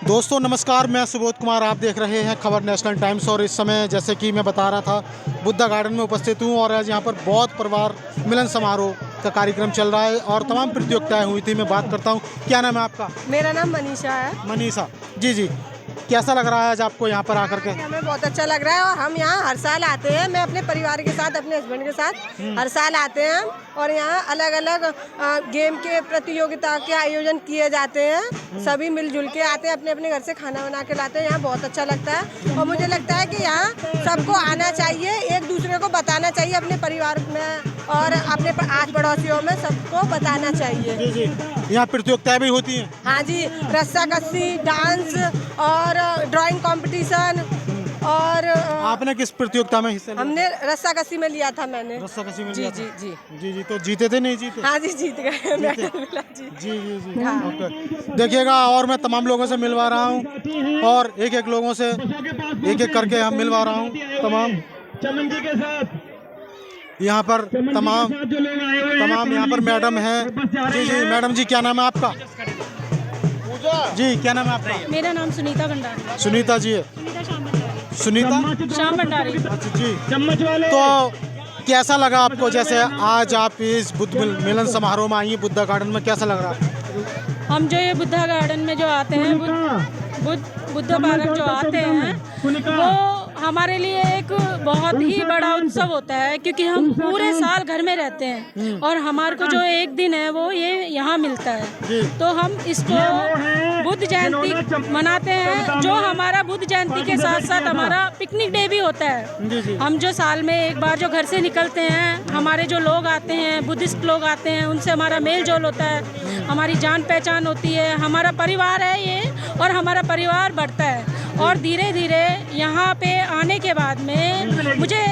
दोस्तों नमस्कार, मैं सुबोध कुमार। आप देख रहे हैं खबर नेशनल टाइम्स। और इस समय जैसे कि मैं बता रहा था, बुद्धा गार्डन में उपस्थित हूं और आज यहां पर बौद्ध परिवार मिलन समारोह का कार्यक्रम चल रहा है और तमाम प्रतियोगिताएं हुई थी। मैं बात करता हूं, क्या नाम है आपका? मेरा नाम मनीषा है। मनीषा जी जी। कैसा लग रहा है आज आपको यहाँ पर आकर के? हमें बहुत अच्छा लग रहा है और हम यहाँ हर साल आते हैं। मैं अपने परिवार के साथ, अपने हस्बैंड के साथ हर साल आते हैं और यहाँ अलग अलग गेम के प्रतियोगिता के आयोजन किए जाते हैं। सभी मिलजुल के आते हैं, अपने अपने घर से खाना बना के लाते हैं। यहाँ बहुत अच्छा लगता है और मुझे लगता है कि यहाँ सबको आना चाहिए, एक दूसरे को बताना चाहिए, अपने परिवार में और अपने आस पड़ोसियों में सबको बताना चाहिए। जी जी। यहाँ प्रतियोगिताएं भी होती हैं? हाँ जी, रस्साकसी, डांस और ड्राइंग कंपटीशन। और आपने किस प्रतियोगिता में हिस्सा लिया? हमने रस्साकसी में लिया था। मैंने रस्साकसी में जी लिया जी था? जी जी जी। तो जीते थे नहीं जीते? हाँ जी, जीत गए, मेडल मिला जी। जी जी जी। हाँ। ओके। देखिएगा, और मैं तमाम लोगों से मिलवा रहा हूँ और एक एक लोगों से एक एक करके हम मिलवा रहा हूँ तमाम यहाँ पर तमाम यहाँ पर मैडम है। जी जी मैडम जी, क्या नाम है आपका? जी क्या नाम है आपका? मेरा नाम सुनीता भंडारी। सुनीता जी है। सुनीता श्याम भंडारी। अच्छा जी। तो कैसा लगा आपको, जैसे आज आप इस बुद्ध मिलन समारोह में आई हैं बुद्धा गार्डन में, कैसा लग रहा है? हम जो ये बुद्धा गार्डन में जो आते हैं, बुद्ध पार्क जो आते हैं, वो हमारे लिए एक बहुत ही बड़ा उत्सव होता है, क्योंकि हम पूरे साल घर में रहते हैं और हमारे को जो एक दिन है वो ये यहाँ मिलता है। तो हम इसको बुद्ध जयंती मनाते हैं, जो हमारा बुद्ध जयंती के साथ साथ हमारा पिकनिक डे भी होता है। हम जो साल में एक बार जो घर से निकलते हैं, हमारे जो लोग आते हैं, बुद्धिस्ट लोग आते हैं, उनसे हमारा मेल जोल होता है, हमारी जान पहचान होती है, हमारा परिवार है ये और हमारा परिवार बढ़ता है। और धीरे धीरे यहाँ पे आने के बाद में मुझे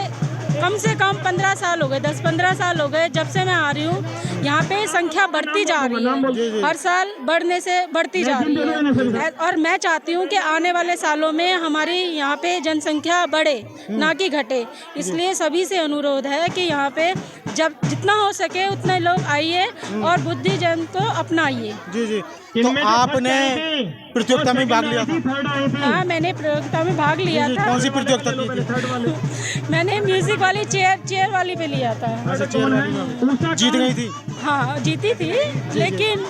कम से कम 15 साल हो गए, 10-15 साल हो गए जब से मैं आ रही हूँ। यहाँ पे संख्या बढ़ती जा रही है, हर साल बढ़ने से बढ़ती जा रही है और मैं चाहती हूँ कि आने वाले सालों में हमारी यहाँ पे जनसंख्या बढ़े, ना कि घटे। इसलिए सभी से अनुरोध है कि यहाँ पे जब जितना हो सके उतने लोग आइए और बुद्धि जयंती को अपनाइए। जी जी। तो आपने प्रतियोगिता में भाग लिया था? हाँ, मैंने प्रतियोगिता में भाग लिया था। कौन सी प्रतियोगिता की थी? मैंने म्यूजिक वाली चेयर वाली पे लिया था। अच्छा, चेयर वाली में जीत गई थी? हाँ, जीती थी, लेकिन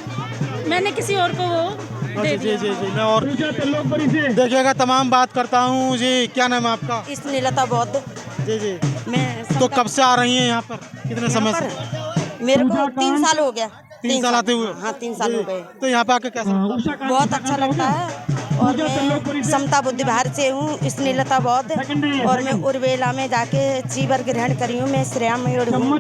मैंने किसी और को वो दे दिया। जी जी जी। मैं और देखिएगा तमाम बात करता हूँ। जी क्या नाम है आपका? स्नेहलता बौद्ध। जी जी। मैं तो कब से आ रही हैं यहाँ पर, कितने समय से? मेरे को 3 साल हो गया। 3 साल आते हुए? हाँ, 3 साल हो गए। तो यहाँ पे आके कैसा लगता है? बहुत अच्छा लगता है। और मैं समता बुद्धि विहार से हूँ, स्नेहलता बौद्ध, और मैं उर्वेला में जाके चीवर ग्रहण करी हूँ। मैं श्रेया मयूर हूँ।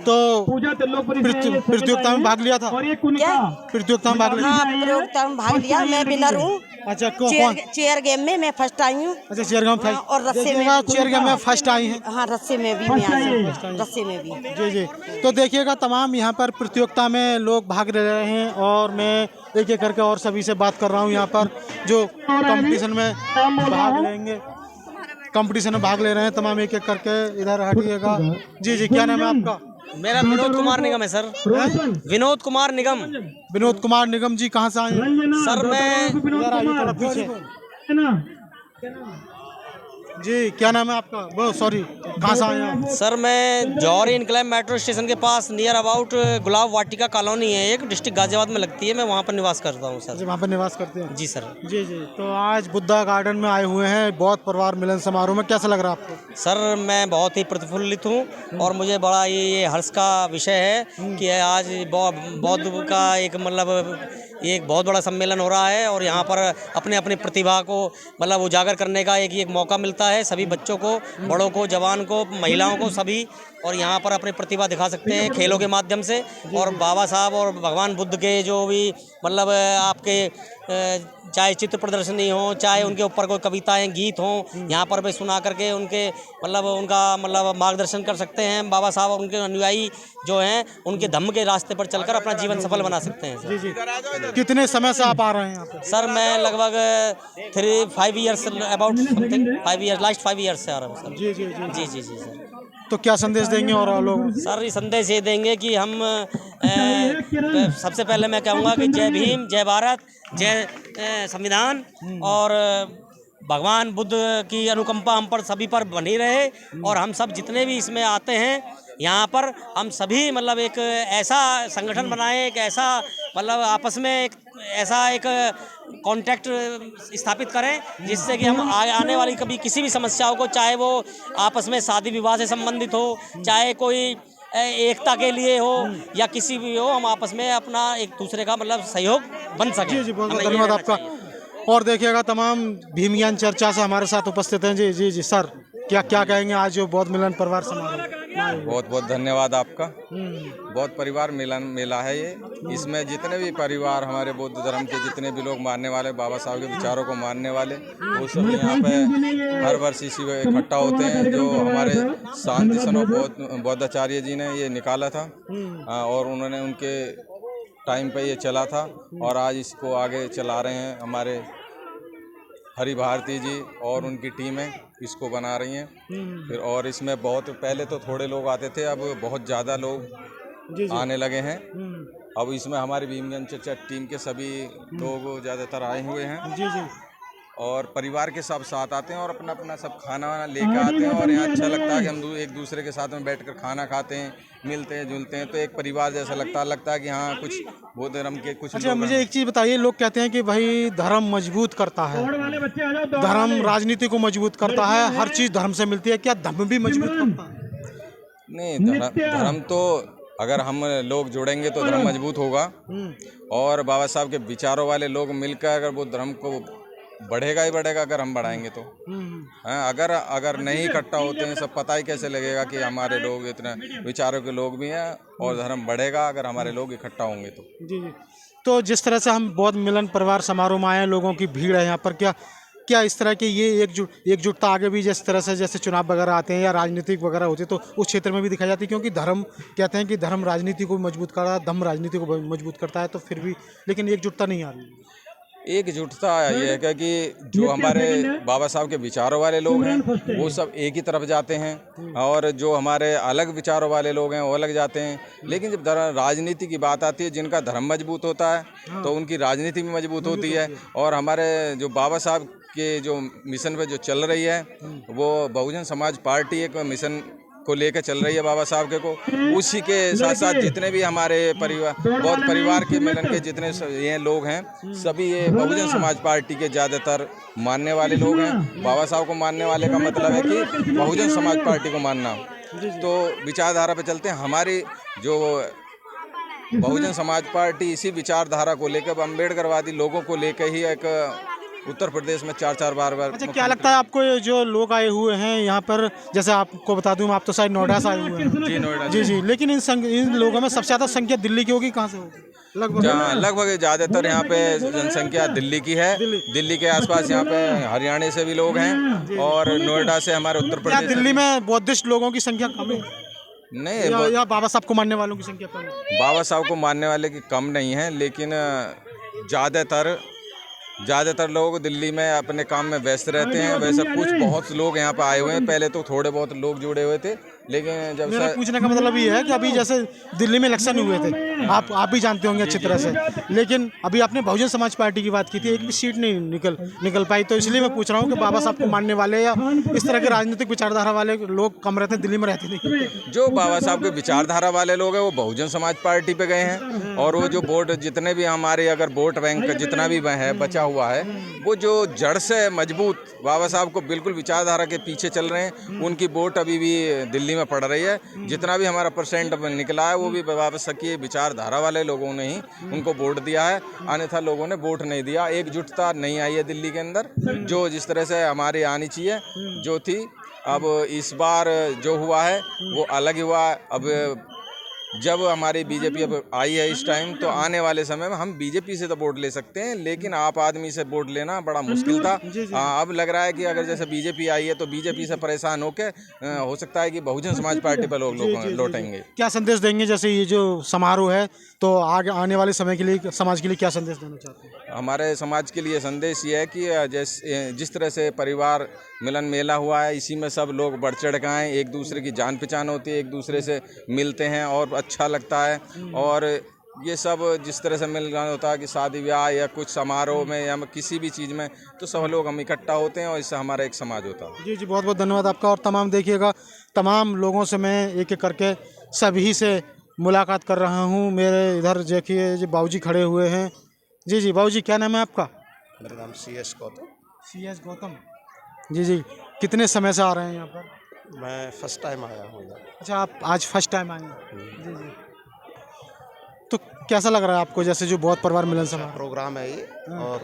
तो प्रतियोगिता में भाग लिया था? क्या प्रतियोगिता में भाग लिया? हाँ, प्रतियोगिता में भाग लिया। मैं विनर हूँ। अच्छा, चेयर गेम में मैं फर्स्ट आई हूँ। अच्छा, चेयर गेम में और रस्से में, चेयर गेम में फर्स्ट आई हैं? हाँ, रस्से में भी मैं आई हूँ, रस्से में भी। जी जी। तो देखिएगा तमाम यहाँ पर प्रतियोगिता में लोग भाग ले रहे हैं और मैं एक एक करके और सभी से बात कर रहा हूँ। यहाँ पर जो कंपटीशन में भाग ले रहे हैं तमाम, एक एक करके इधर हटिएगा। जी जी। क्या नाम है आपका? मेरा विनोद कुमार निगम है सर। विनोद कुमार निगम। विनोद कुमार निगम जी, कहाँ से आए हैं? सर मैं इधर आइए थोड़ा पीछे। जी क्या नाम है आपका? वो सॉरी, कहाँ से आए हैं आप? सर मैं जौहरी इनकलाब मेट्रो स्टेशन के पास near about Gulab Vatika colony है, एक डिस्ट्रिक्ट गाजियाबाद में लगती है। मैं वहाँ पर निवास करता हूँ सर। वहाँ पर निवास करते हैं? जी सर। जी जी। तो आज बुद्धा गार्डन में आए हुए हैं बौद्ध परिवार मिलन समारोह में, कैसा लग रहा है आपको? सर मैं बहुत ही प्रफुल्लित हूँ और मुझे बड़ा ये हर्ष का विषय है कि आज बौद्ध का एक एक बहुत बड़ा सम्मेलन हो रहा है और यहाँ पर अपने अपनी प्रतिभा को उजागर करने का एक मौका मिलता है। सभी बच्चों को, बड़ों को, जवान को, महिलाओं को, सभी और यहाँ पर अपनी प्रतिभा दिखा सकते हैं खेलों के माध्यम से। और बाबा साहब और भगवान बुद्ध के जो भी आपके चाहे चित्र प्रदर्शनी हो, चाहे उनके ऊपर कोई कविताएं, गीत हों, यहाँ पर भी सुना करके उनके उनका मार्गदर्शन कर सकते हैं। बाबा साहब और उनके अनुयायी जो हैं उनके धम्म के रास्ते पर चलकर अपना जीवन सफल बना सकते हैं। जी जी। कितने समय से आप आ रहे हैं यहाँ पे? सर मैं लगभग 5 years, about something 5 years, last 5 years से आ रहा हूँ सर। जी जी जी जी जी जी सर। तो क्या संदेश देंगे और लोग? सर ये संदेश ये देंगे कि हम सबसे पहले मैं कहूँगा कि जय भीम, जय भारत, जय संविधान, और भगवान बुद्ध की अनुकंपा हम पर सभी पर बनी रहे। और हम सब जितने भी इसमें आते हैं यहाँ पर, हम सभी मतलब एक ऐसा संगठन बनाएं, एक ऐसा मतलब आपस में एक ऐसा एक कांटेक्ट स्थापित करें जिससे कि हम आने वाली कभी किसी भी समस्याओं को, चाहे वो आपस में शादी विवाह से संबंधित हो, चाहे कोई एकता के लिए हो या किसी भी हो, हम आपस में अपना एक दूसरे का मतलब सहयोग बन सके। जी बहुत बहुत धन्यवाद आपका। और देखिएगा तमाम भीम ज्ञान चर्चा से हमारे साथ उपस्थित हैं। जी सर, क्या कहेंगे आज जो बौद्ध मिलन परिवार समारोह? बहुत बहुत धन्यवाद आपका। बौद्ध परिवार मिलन मेला है ये। इसमें जितने भी परिवार हमारे बौद्ध धर्म के जितने भी लोग मानने वाले, बाबा साहब के विचारों को मानने वाले, वो सब यहाँ पे हर वर्ष इसी इकट्ठा होते हैं। जो हमारे शांति स्वरूप बौद्धाचार्य जी ने ये निकाला था और उन्होंने उनके टाइम पे ये चला था और आज इसको आगे चला रहे हैं हमारे हरि भारती जी और उनकी टीमें इसको बना रही हैं। फिर और इसमें बहुत पहले तो थोड़े लोग आते थे, अब बहुत ज़्यादा लोग आने लगे हैं। अब इसमें हमारी भीम ज्ञान चर्चा टीम के सभी लोग ज़्यादातर आए हुए हैं और परिवार के सब साथ आते हैं और अपना अपना सब खाना वाना लेकर आते हैं। और यहाँ अच्छा लगता है कि हम एक दूसरे के साथ में बैठकर खाना खाते हैं, मिलते हैं, जुलते हैं, तो एक परिवार जैसा लगता है कि हाँ कुछ बौद्ध धर्म के कुछ। अच्छा, मुझे एक चीज़ बताइए, लोग कहते हैं कि भाई धर्म मजबूत करता है, धर्म राजनीति को मजबूत करता है, हर चीज़ धर्म से मिलती है, क्या धर्म भी मजबूत करता है? नहीं, धर्म तो अगर हम लोग जुड़ेंगे तो धर्म मजबूत होगा और बाबा साहब के विचारों वाले लोग मिलकर अगर वो धर्म को बढ़ेगा ही बढ़ेगा अगर हम बढ़ाएंगे तो। हाँ, अगर नहीं इकट्ठा होते हैं सब, पता ही कैसे लगेगा कि हमारे लोग इतने विचारों के लोग भी हैं और धर्म बढ़ेगा अगर हमारे लोग इकट्ठा होंगे तो। जी। तो जिस तरह से हम बौद्ध मिलन परिवार समारोह में आए हैं, लोगों की भीड़ है यहाँ पर, क्या इस तरह की ये एकजुटता आगे भी जिस तरह से जैसे चुनाव वगैरह आते हैं या राजनीतिक वगैरह होते हैं तो उस क्षेत्र में भी दिखाई जाती है? क्योंकि धर्म कहते हैं कि धर्म राजनीति को मजबूत करता है, धम्म राजनीति को मजबूत करता है, तो फिर भी लेकिन एकजुटता नहीं आ रही। एकजुटता ये है कि जो हमारे बाबा साहब के विचारों वाले लोग हैं वो सब एक ही तरफ जाते हैं और जो हमारे अलग विचारों वाले लोग हैं वो अलग जाते हैं। लेकिन जब राजनीति की बात आती है, जिनका धर्म मजबूत होता है तो उनकी राजनीति भी मजबूत होती है। और हमारे जो बाबा साहब के जो मिशन पे जो चल रही है वो बहुजन समाज पार्टी एक मिशन को लेकर चल रही है बाबा साहब के को। उसी के साथ साथ जितने भी हमारे बौद्ध परिवार के मिलन के जितने ये लोग हैं सभी ये बहुजन समाज पार्टी के ज़्यादातर मानने वाले लोग हैं। बाबा साहब को मानने वाले का मतलब है कि बहुजन समाज पार्टी को मानना। तो विचारधारा पे चलते हैं। हमारी जो बहुजन समाज पार्टी इसी विचारधारा को लेकर अम्बेडकरवादी लोगों को लेकर ही एक उत्तर प्रदेश में चार बार। अच्छा, क्या लगता है आपको ये जो लोग आए हुए हैं यहाँ पर, जैसे आपको बता दूं, आप तो शायद नोएडा से आए हुए हैं? जी, नोएडा। जी, लेकिन इन लोगों में सबसे ज़्यादा संख्या दिल्ली की होगी, कहाँ से होगी? लगभग ज़्यादातर यहाँ पे जनसंख्या दिल्ली की है। दिल्ली के आसपास यहाँ पे हरियाणा से भी लोग हैं और नोएडा से हमारे उत्तर प्रदेश। दिल्ली में बौद्धिस्ट लोगों की संख्या कम है? नहीं, या बाबा साहब को मानने वालों की संख्या कम है? बाबा साहब को मानने वाले की कम नहीं है, लेकिन ज़्यादातर लोग दिल्ली में अपने काम में व्यस्त रहते हैं। वैसे कुछ बहुत लोग यहाँ पर आए हुए हैं, पहले तो थोड़े बहुत लोग जुड़े हुए थे, लेकिन जब मेरा पूछने का मतलब ये है कि अभी जैसे दिल्ली में इलेक्शन हुए थे, आप भी जानते होंगे अच्छी तरह से, लेकिन अभी आपने बहुजन समाज पार्टी की बात की थी, एक भी सीट नहीं निकल पाई। तो इसलिए मैं पूछ रहा हूँ कि बाबा साहब को मानने वाले या इस तरह के राजनीतिक विचारधारा वाले लोग कम रहते हैं, दिल्ली में रहते नहीं? जो बाबा साहब के विचारधारा वाले लोग हैं वो बहुजन समाज पार्टी पे गए हैं और वो जो वोट जितने भी हमारे अगर वोट बैंक जितना भी है बचा हुआ है, वो जो जड़ से मजबूत बाबा साहब को बिल्कुल विचारधारा के पीछे चल रहे हैं, उनकी वोट अभी भी दिल्ली में पड़ रही है। जितना भी हमारा परसेंट निकला है वो भी बाबा साहब की विचारधारा वाले लोगों ने ही उनको वोट दिया है, अन्यथा लोगों ने वोट नहीं दिया। एकजुटता नहीं आई है दिल्ली के अंदर जो जिस तरह से हमारी आनी चाहिए जो थी। अब इस बार जो हुआ है वो अलग हुआ है। अब जब हमारी बीजेपी अब आई है इस टाइम, तो आने वाले समय में हम बीजेपी से तो वोट ले सकते हैं, लेकिन आप आदमी से वोट लेना बड़ा मुश्किल था। अब लग रहा है कि अगर जैसे बीजेपी आई है तो बीजेपी से परेशान होकर हो सकता है कि बहुजन समाज पार्टी पर लोग लौटेंगे। क्या संदेश देंगे, जैसे ये जो समारोह है तो आगे आने वाले समय के लिए समाज के लिए क्या संदेश देना चाहते हैं? हमारे समाज के लिए संदेश ये है कि जिस तरह से परिवार मिलन मेला हुआ है। इसी में सब लोग बढ़ चढ़ के आए, एक दूसरे की जान पहचान होती है, एक दूसरे से मिलते हैं और अच्छा लगता है। और ये सब जिस तरह से मिलन होता है कि शादी ब्याह या कुछ समारोह में या किसी भी चीज़ में, तो सब लोग हम इकट्ठा होते हैं और इससे हमारा एक समाज होता है। जी जी, बहुत बहुत धन्यवाद आपका। और तमाम देखिएगा, तमाम लोगों से मैं एक एक करके सभी से मुलाकात कर रहा हूँ। मेरे इधर देखिए जी बाबूजी खड़े हुए हैं। जी जी बाबूजी, क्या नाम है आपका? मेरा नाम CS गौतम। CS गौतम जी जी, कितने समय से आ रहे हैं यहाँ पर? मैं फर्स्ट टाइम आया हूँ इधर। अच्छा, आप आज फर्स्ट टाइम आए हैं? जी जी, तो कैसा लग रहा है आपको, जैसे जो बहुत परिवार मिलन समारोह? प्रोग्राम है ये और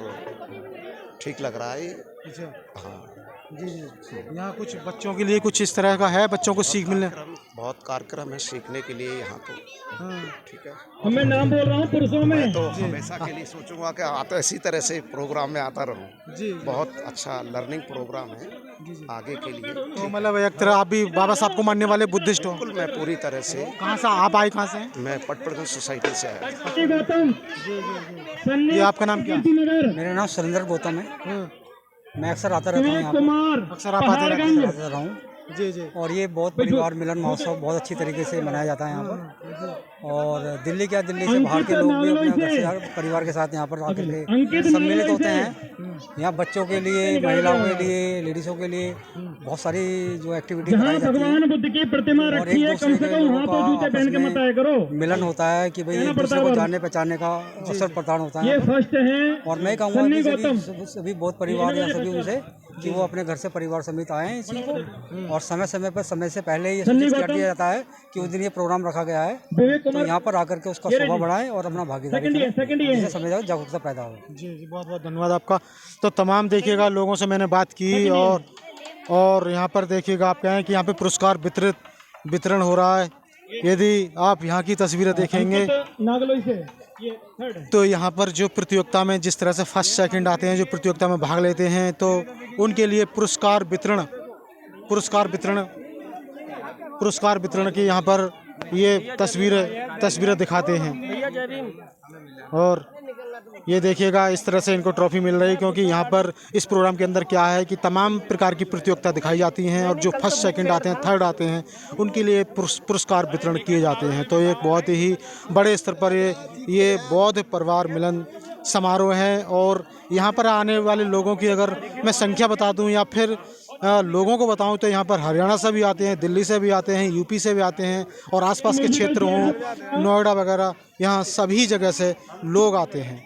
ठीक लग रहा है ये। अच्छा, हाँ, जी जी, यहाँ कुछ बच्चों के लिए कुछ इस तरह का है, बच्चों को सीख मिलने? बहुत कार्यक्रम है सीखने के लिए यहाँ तो। हाँ। ठीक है, मैं नाम बोल रहा हूँ पुरुषों में। मैं तो हमेशा के लिए सोचूंगा कि आता इसी तरह से प्रोग्राम में आता रहूँ। जी, बहुत अच्छा लर्निंग प्रोग्राम है आगे के लिए। तो मतलब एक तरह आप भी बाबा साहब को मानने वाले बुद्धिस्ट हो? बिल्कुल, मैं पूरी तरह से। कहाँ से आप आए, कहाँ से हैं? मैं पटपड़गंज सोसाइटी से आया। गौतम, ये आपका नाम क्या है? मेरा नाम सुरेंद्र गौतम है। हाँ, मैं अक्सर आता रहता हूँ यहाँ पर, कुमार, अक्सर आप आते रहते हैं? आता रहा हूँ। जी जी, और ये बहुत परिवार मिलन महोत्सव बहुत अच्छी तरीके से मनाया जाता है यहाँ पर। और दिल्ली से बाहर के लोग भी अपने घर से परिवार के साथ यहाँ पर आकर के सम्मिलित होते हैं। यहाँ बच्चों के लिए, महिलाओं के लिए, लेडीज़ों के लिए बहुत सारी जो एक्टिविटी कराई जाती है। भगवान बुद्ध की प्रतिमा और रखी एक है, कम दूसरे से के कम लोगों वहाँ का पर जूते आपस पहन के मत आया करो। में मिलन होता है कि भाई एक दूसरे को जानने पहचानने का अवसर प्रदान होता है ये यहाँ पर। फर्स्ट है। और मैं कहूँगा कि सभी बहुत परिवार या सभी उनसे कि वो अपने घर से परिवार समेत आए हैं इस चीज़ को। और समय से पहले ये सूचित कर दिया जाता है कि उस दिन ये प्रोग्राम रखा गया है, तो यहाँ पर आकर के उसका शोभा बढ़ाएं और अपना भागीदारी करें, जिससे समय जागरूकता पैदा हो। जी जी, बहुत बहुत धन्यवाद आपका। तो तमाम देखिएगा लोगों से मैंने बात की और यहाँ पर देखिएगा आप कहें कि यहाँ पे पुरस्कार वितरण हो रहा है। यदि आप यहाँ की तस्वीरें देखेंगे नागलोई से ये थर्ड है। तो यहाँ पर जो प्रतियोगिता में जिस तरह से फर्स्ट सेकंड आते हैं, जो प्रतियोगिता में भाग लेते हैं, तो उनके लिए पुरस्कार वितरण की यहाँ पर ये तस्वीरें दिखाते हैं। और ये देखिएगा इस तरह से इनको ट्रॉफी मिल रही है, क्योंकि यहाँ पर इस प्रोग्राम के अंदर क्या है कि तमाम प्रकार की प्रतियोगिता दिखाई जाती हैं और जो फर्स्ट सेकंड आते हैं, थर्ड आते हैं, उनके लिए पुरस्कार वितरण किए जाते हैं। तो एक बहुत ही बड़े स्तर पर ये बौद्ध परिवार मिलन समारोह है। और यहाँ पर आने वाले लोगों की अगर मैं संख्या बता दूँ या फिर लोगों को बताऊं तो यहाँ पर हरियाणा से भी आते हैं, दिल्ली से भी आते हैं, यूपी से भी आते हैं और आसपास के क्षेत्र हों, नोएडा वगैरह, यहाँ सभी जगह से लोग आते हैं।